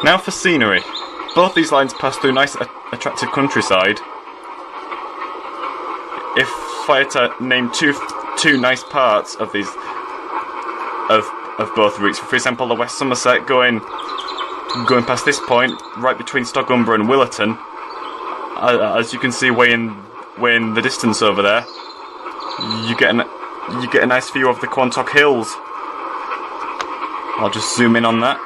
Now for scenery. Both these lines pass through nice, attractive countryside. If I had to name two nice parts of these, of both routes, for example, the West Somerset going past this point, right between Stogumber and Willerton, as you can see way in the distance over there, you get a nice view of the Quantock Hills. I'll just zoom in on that.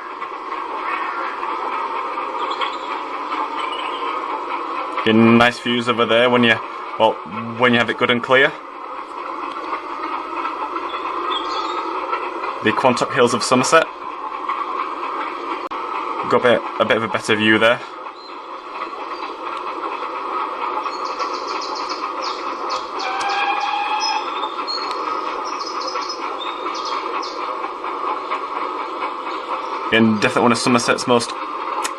Get nice views over there when you have it good and clear. The Quantock Hills of Somerset. Got a bit of a better view there. And definitely one of Somerset's most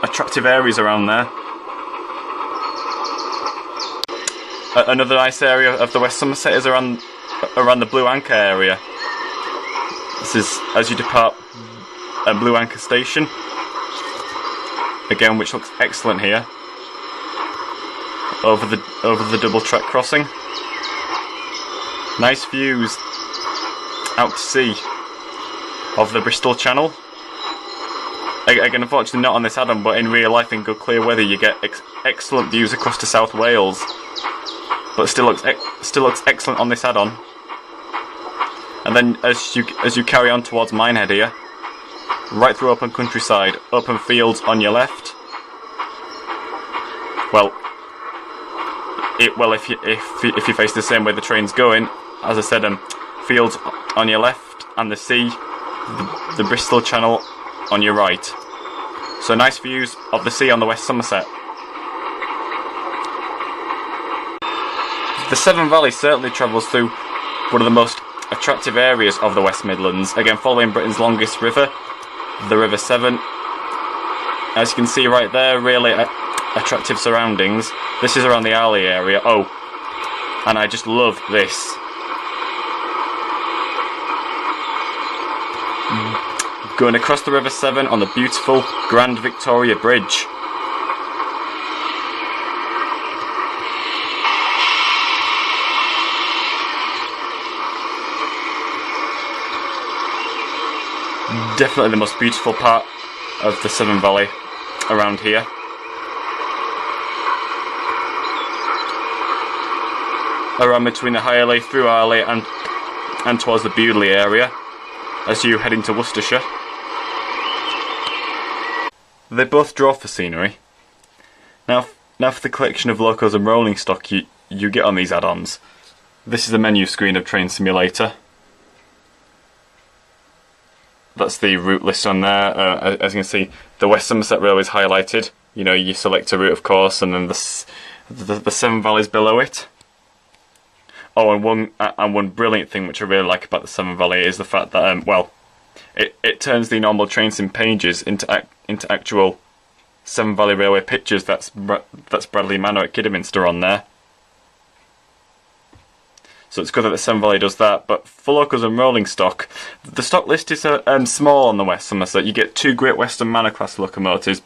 attractive areas around there. Another nice area of the West Somerset is around the Blue Anchor area. This is as you depart Blue Anchor Station, again, which looks excellent here. Over the double track crossing. Nice views out to sea of the Bristol Channel. Again, unfortunately not on this add-on, but in real life in good clear weather you get excellent views across to South Wales. But still looks excellent on this add-on. And then as you carry on towards Minehead here, right through open countryside, open fields on your left. If you face the same way the train's going, as I said, fields on your left and the sea, the Bristol Channel on your right. So nice views of the sea on the West Somerset. The Severn Valley certainly travels through one of the most attractive areas of the West Midlands, again following Britain's longest river, the River Severn. As you can see right there, really attractive surroundings. This is around the Arley area. Oh, and I just love this. Going across the River Severn on the beautiful Grand Victoria Bridge. Definitely the most beautiful part of the Severn Valley around here. Around between the Hireley, through Arley and towards the Bewdley area as you head into Worcestershire. They both draw for scenery. Now for the collection of locos and rolling stock you get on these add-ons. This is the menu screen of Train Simulator. That's the route list on there. As you can see, the West Somerset Railway is highlighted. You know, you select a route, of course, and then the Severn Valley is below it. Oh, and one brilliant thing which I really like about the Severn Valley is the fact that it turns the normal train sim pages into actual Severn Valley Railway pictures. That's Bradley Manor at Kidderminster on there. So it's good that the Severn Valley does that. But for locos and rolling stock, the stock list is small on the West Somerset. You get two Great Western Manor class locomotives,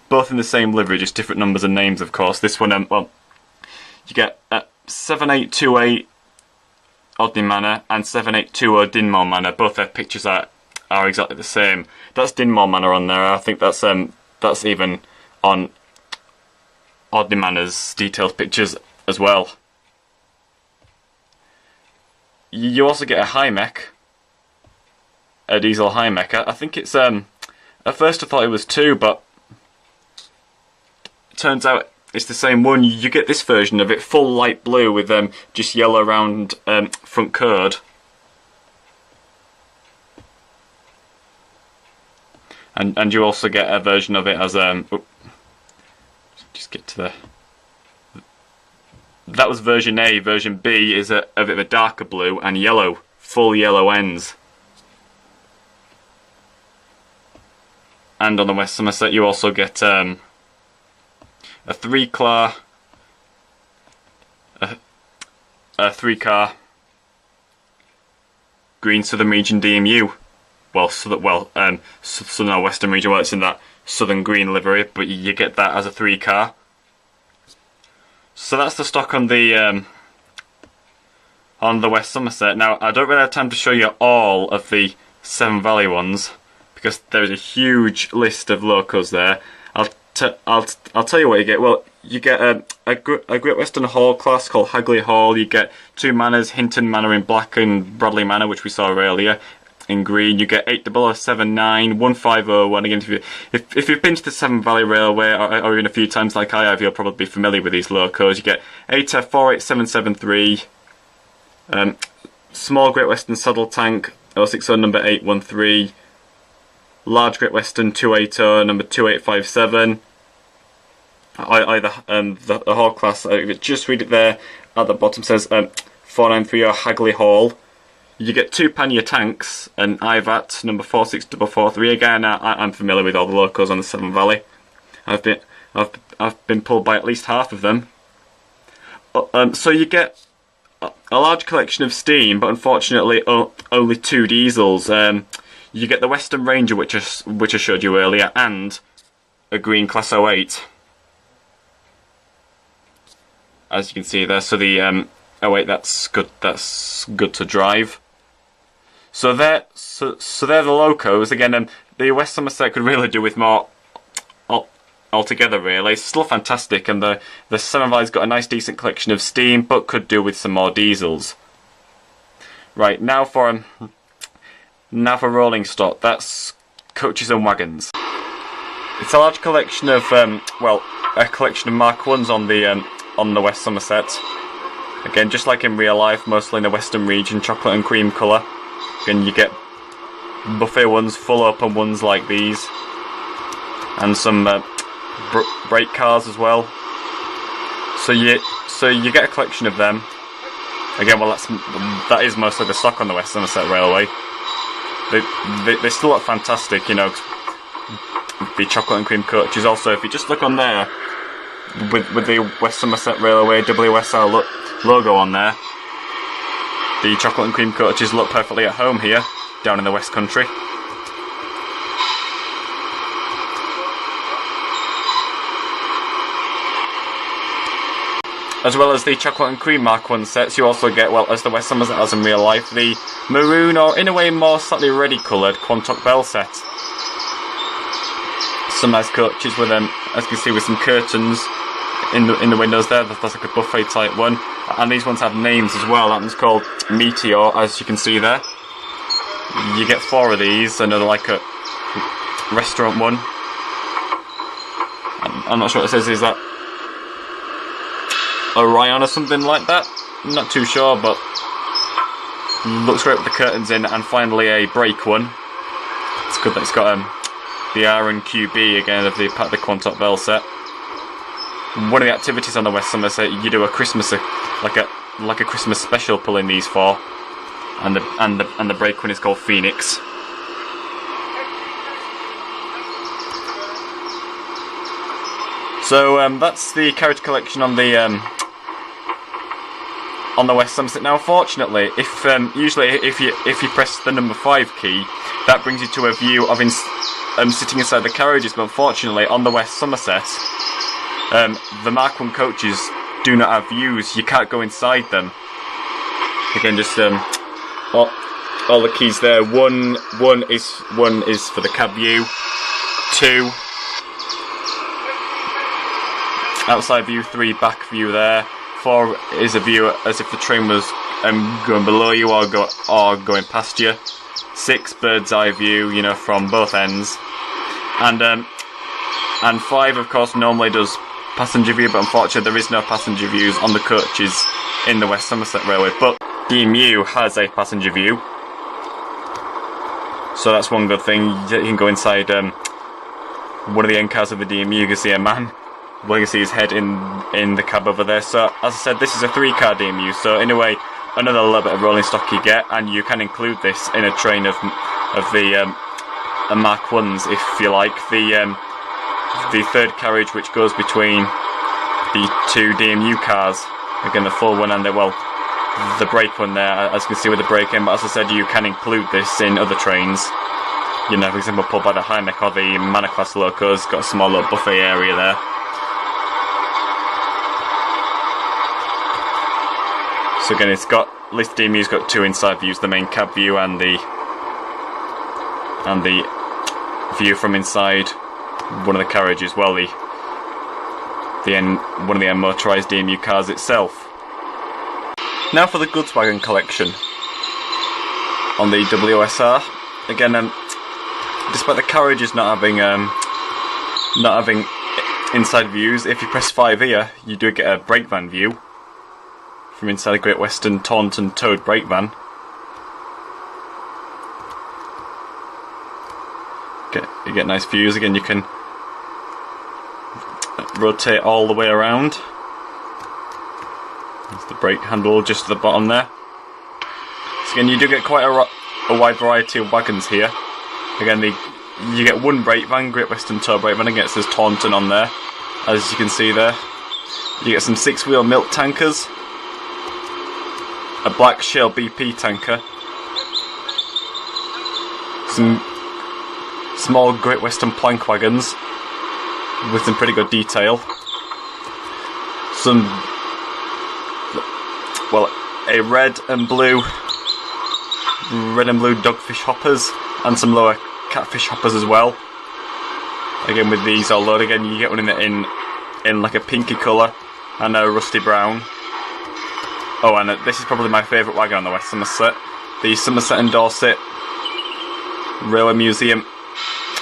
both in the same livery, just different numbers and names, of course. This one, you get 7828 Odney Manor and 7820 Dinmore Manor. Both their pictures are exactly the same. That's Dinmore Manor on there. I think that's even on Odney Manor's detailed pictures as well. You also get a high mech, a diesel high mech. I think it's at first I thought it was two, but it turns out it's the same one. You get this version of it, full light blue with just yellow round front curd. And you also get a version of it as just get to the. That was version A. Version B is a bit of a darker blue and yellow, full yellow ends. And on the West Somerset you also get a 3-car Green Southern Region DMU. Southern or Western Region. Well, it's in that southern green livery, but you get that as a 3 car. So that's the stock on the West Somerset. Now, I don't really have time to show you all of the Severn Valley ones because there's a huge list of locos there. I'll tell you what you get. Well, you get a Great Western Hall class called Hagley Hall. You get 2 Manors, Hinton Manor in black and Bradley Manor, which we saw earlier, in green. You get 8079, 1501. Again, if you've been to the Severn Valley Railway or even a few times like I have, you'll probably be familiar with these locos. You get 48773, small Great Western saddle tank 060 number 813, large Great Western 280 number 2857. Either the Hall class, just read it there at the bottom, says 493 or Hagley Hall. You get 2 pannier tanks, and IVAT number 46443. Again, I'm familiar with all the locos on the Severn Valley. I've been pulled by at least half of them. So you get a large collection of steam, but unfortunately only 2 diesels. You get the Western Ranger, which I showed you earlier, and a green Class 08. As you can see there, so the 08, that's good to drive. So they're the locos. Again, the West Somerset could really do with more altogether. Really, it's still fantastic, and the Severn Valley's got a nice, decent collection of steam, but could do with some more diesels. Right, now for rolling stock. That's coaches and wagons. It's a large collection of a collection of Mark 1s on the West Somerset. Again, just like in real life, mostly in the Western region, chocolate and cream colour. Again, you get buffet ones, full open ones like these, and some brake cars as well. So you get a collection of them. Again, well, that is mostly the stock on the West Somerset Railway. They still look fantastic, you know. The chocolate and cream coaches. Also, if you just look on there, with the West Somerset Railway WSR logo on there, the chocolate and cream coaches look perfectly at home here, down in the West Country. As well as the chocolate and cream Mark 1 sets, you also get, well, as the West Somerset has in real life, the maroon, or in a way more slightly reddy coloured Quantock Bell set. Some nice coaches with them, as you can see, with some curtains in the windows there. That's like a buffet type one, and these ones have names as well. That one's called Meteor, as you can see there. You get 4 of these, another like a restaurant one. I'm not sure what it says. Is that Orion or something like that? I'm not too sure, but looks great with the curtains in. And finally a brake one. It's good that it's got the R and QB again of the Quantock Bell set. One of the activities on the West Somerset, you do a Christmas like a Christmas special pulling these 4, and the brake one is called Phoenix. So that's the carriage collection on the West Somerset. Now, unfortunately, usually if you press the number 5 key, that brings you to a view of sitting inside the carriages. But unfortunately, on the West Somerset, the Mark 1 coaches do not have views. You can't go inside them. Again, just all the keys there. One is for the cab view. 2 outside view. 3 back view there. 4 is a view as if the train was going below you or going past you. 6 bird's eye view, you know, from both ends. And 5, of course, normally does passenger view, but unfortunately there is no passenger views on the coaches in the West Somerset Railway. But DMU has a passenger view, so that's one good thing. You can go inside one of the end cars of the DMU. You can see a man. Well, you can see his head in the cab over there. So, as I said, this is a 3-car DMU, so in a way, another little bit of rolling stock you get, and you can include this in a train of the Mark 1s, if you like. The 3rd carriage, which goes between the 2 DMU cars. Again, the full one and the brake one there, as you can see with the brake in. But as I said, you can include this in other trains. you know, for example, pulled by the high neck or the Manor class locos. Got a small little buffet area there. So again, it's got listed DMU's got 2 inside views: the main cab view and the view from inside one of the carriages. Well, one of the motorised DMU cars itself. Now for the goods wagon collection on the WSR. Again, despite the carriages not having inside views, if you press 5 here, you do get a brake van view from inside a Great Western Taunton towed brake van. You get nice views. Again, you can rotate all the way around. There's the brake handle just at the bottom there. So again, you do get quite a wide variety of wagons here. Again, you get one brake van, Great Western tow brake van. Again, it says Taunton on there, as you can see there. You get some 6-wheel milk tankers, a black Shell BP tanker, some small Great Western plank wagons with some pretty good detail, some, well, a red and blue dogfish hoppers, and some lower catfish hoppers as well. Again, with these all loaded, again you get one in like a pinky colour and a rusty brown. Oh, and this is probably my favourite wagon on the West Somerset, the Somerset and Dorset Railway Museum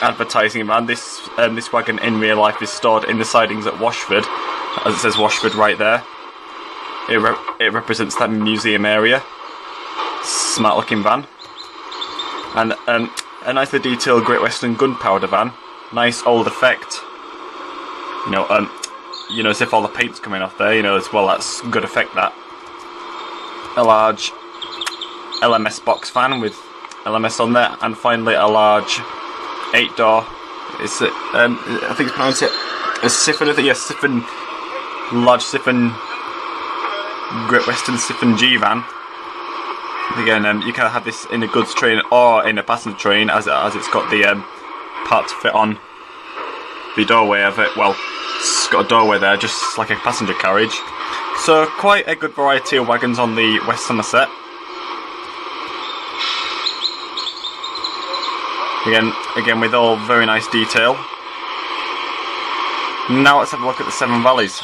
advertising van. This wagon in real life is stored in the sidings at Washford, as it says Washford right there. It represents that museum area. Smart looking van, and a nicely detailed Great Western gunpowder van. Nice old effect. You know, as if all the paint's coming off there. You know, as well, that's good effect. That a large LMS box fan with LMS on there, and finally a large 8-door. It's I think it's pronounced a siphon. I think, yes, siphon, large siphon, Great Western siphon G van. Again, you can have this in a goods train or in a passenger train, as it's got the part to fit on the doorway of it. Well, it's got a doorway there, just like a passenger carriage. So quite a good variety of wagons on the West Somerset. Again, with all very nice detail. Now let's have a look at the Seven Valleys.